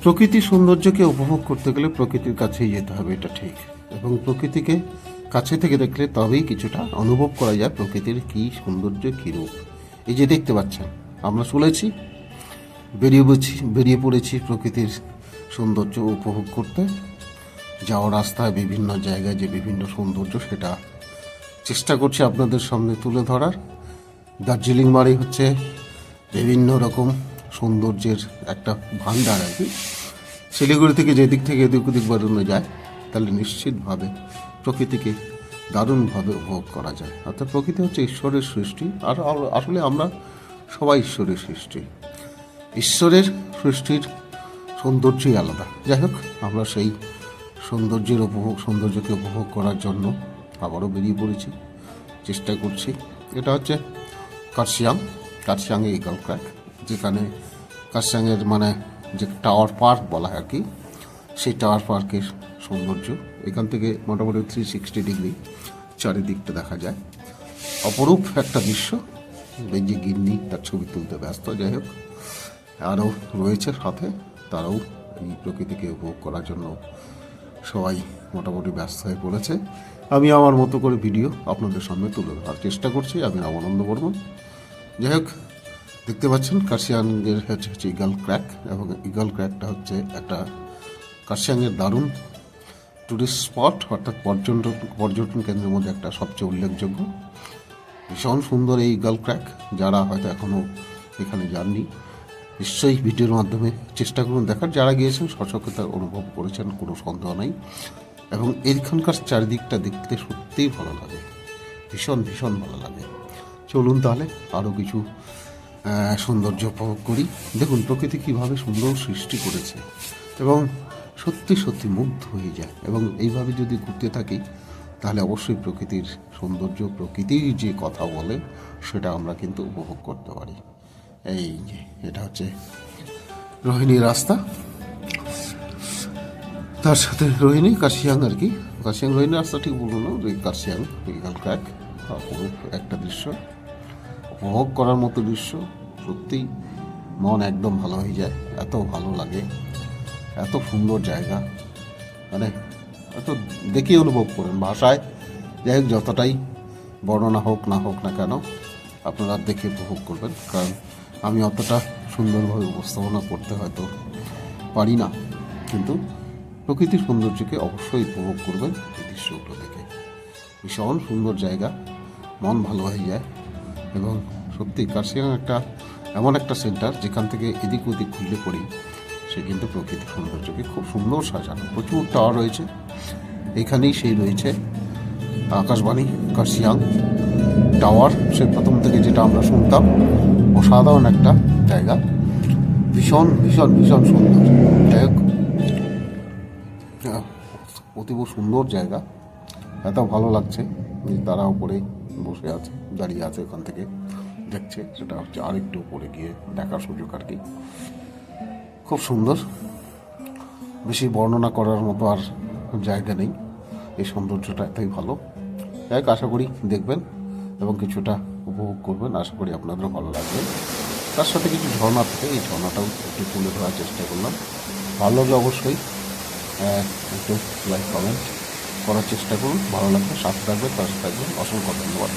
প্রকৃতির সৌন্দর্যকে উপভোগ করতে গেলে প্রকৃতির কাছেই যেতে হবে, এটা ঠিক। এবং প্রকৃতিকে কাছে থেকে দেখলে তবেই কিছুটা অনুভব করা যায় প্রকৃতির কী সৌন্দর্য, কী রূপ। এই যে দেখতে পাচ্ছেন, আমরা চলেছি, বেরিয়ে পড়েছি প্রকৃতির সৌন্দর্য উপভোগ করতে। যাওয়ার রাস্তায় বিভিন্ন জায়গায় যে বিভিন্ন সৌন্দর্য, সেটা চেষ্টা করছি আপনাদের সামনে তুলে ধরার। দার্জিলিং মানে হচ্ছে বিভিন্ন রকম সৌন্দর্যের একটা ভাণ্ডার আর কি। শিলিগুড়ি থেকে যেদিক থেকে এদিক ওদিক বেরোনো যায়, তাহলে নিশ্চিতভাবে প্রকৃতিকে দারুণভাবে উপভোগ করা যায়। অর্থাৎ প্রকৃতি হচ্ছে ঈশ্বরের সৃষ্টি, আর আসলে আমরা সবাই ঈশ্বরের সৃষ্টি। ঈশ্বরের সৃষ্টির সৌন্দর্যই আলাদা। যাই হোক, আমরা সেই সৌন্দর্যকে উপভোগ করার জন্য আবারও বেরিয়ে পড়েছি, চেষ্টা করছি। এটা হচ্ছে কার্শিয়াংয়ে ইগল ক্র্যাক, যেখানে কার্শিয়াংয়ের মানে যে টাওয়ার পার্ক বলা হয় আর কি, সেই টাওয়ার পার্কের সৌন্দর্য এখান থেকে মোটামুটি 360 ডিগ্রি চারিদিকটা দেখা যায়। অপরূপ একটা দৃশ্য। এই যে গিন্নি তার ছবি তুলতে ব্যস্ত। যাই হোক, আরও রয়েছে সাথে, তারাও এই প্রকৃতিকে উপভোগ করার জন্য সবাই মোটামুটি ব্যস্ত হয়ে পড়েছে। আমি আমার মতো করে ভিডিও আপনাদের সামনে তুলে ধরার চেষ্টা করছি। আমি রামানন্দ বর্মন। যাই হোক, দেখতে পাচ্ছেন কার্শিয়াংয়ের হচ্ছে ইগল ক্র্যাক, এবং ইগল ক্র্যাকটা হচ্ছে একটা কার্শিয়াংয়ের দারুণ টুরিস্ট স্পট, অর্থাৎ পর্যটন কেন্দ্রের মধ্যে একটা সবচেয়ে উল্লেখযোগ্য। ভীষণ সুন্দর এই ইগল ক্র্যাক। যারা হয়তো এখনও এখানে যাননি, নিশ্চয়ই ভিডিওর মাধ্যমে চেষ্টা করুন দেখার। যারা গিয়েছেন সচক্ষে অনুভব করেছেন, কোনো সন্দেহ নাই। এবং এইখানকার চারিদিকটা দেখতে সত্যিই ভালো লাগে, ভীষণ ভীষণ ভালো লাগে। চলুন তাহলে আরও কিছু সৌন্দর্য উপভোগ করি। দেখুন প্রকৃতি কীভাবে সুন্দর সৃষ্টি করেছে, এবং সত্যি সত্যি মুগ্ধ হয়ে যায়। এবং এইভাবে যদি ঘুরতে থাকি, তাহলে অবশ্যই প্রকৃতির সৌন্দর্য, প্রকৃতির যে কথা বলে, সেটা আমরা কিন্তু উপভোগ করতে পারি। এই যে এটা হচ্ছে রোহিণী রাস্তা, তার সাথে রোহিণী কার্শিয়াং আর কি। কার্শিয়াং রোহিণী রাস্তা ঠিক বলুন না, ওই কার্শিয়াং ইগল ক্র্যাক অপরূপ একটা দৃশ্য, উপভোগ করার মতো দৃশ্য। সত্যিই মন একদম ভালো হয়ে যায়, এত ভালো লাগে, এত সুন্দর জায়গা। মানে এত দেখে অনুভব করেন, ভাষায় যাই হোক যতটাই বর্ণনা হোক না কেন, আপনারা দেখে উপভোগ করবেন। কারণ আমি অতটা সুন্দরভাবে উপস্থাপনা করতে হয়তো পারি না, কিন্তু প্রকৃতির সৌন্দর্যকে অবশ্যই উপভোগ করবেন এই দৃশ্যগুলো দেখে। ভীষণ সুন্দর জায়গা, মন ভালো হয়ে যায়। এবং সত্যি কার্শিয়াং এমন একটা সেন্টার, যেখান থেকে এদিক ওদিক ঘুরলে পড়ি, সে কিন্তু প্রকৃতির সৌন্দর্যকে খুব সুন্দর সাজানো। প্রচুর টাওয়ার রয়েছে এখানেই, সেই রয়েছে আকাশবাণী কার্শিয়াং টাওয়ার, সে প্রথম থেকে যেটা আমরা শুনতাম। অসাধারণ একটা জায়গা, ভীষণ ভীষণ ভীষণ সুন্দর। যাই হোক, অতীব সুন্দর জায়গা, এত ভালো লাগছে। তারা উপরে বসে আছে, দাঁড়িয়ে আছে, ওখান থেকে দেখছে। সেটা হচ্ছে আরেকটু উপরে গিয়ে দেখার সুযোগ আর কি। খুব সুন্দর, বেশি বর্ণনা করার মতো আর জায়গা নেই। এই সৌন্দর্যটা এতই ভালো। যাই হোক, আশা করি দেখবেন এবং কিছুটা উপভোগ করবেন। আশা করি আপনাদেরও ভালো লাগবে। তার সাথে কিছু ঝর্ণা থাকে, এই ঝর্ণাটাও একটু তুলে ধরার চেষ্টা করলাম। ভালো লাগলে অবশ্যই একটু লাইক কমেন্ট করার চেষ্টা করুন। ভালো লাগবে, সাথে থাকবেন, পাশে থাকবেন। অসংখ্য ধন্যবাদ।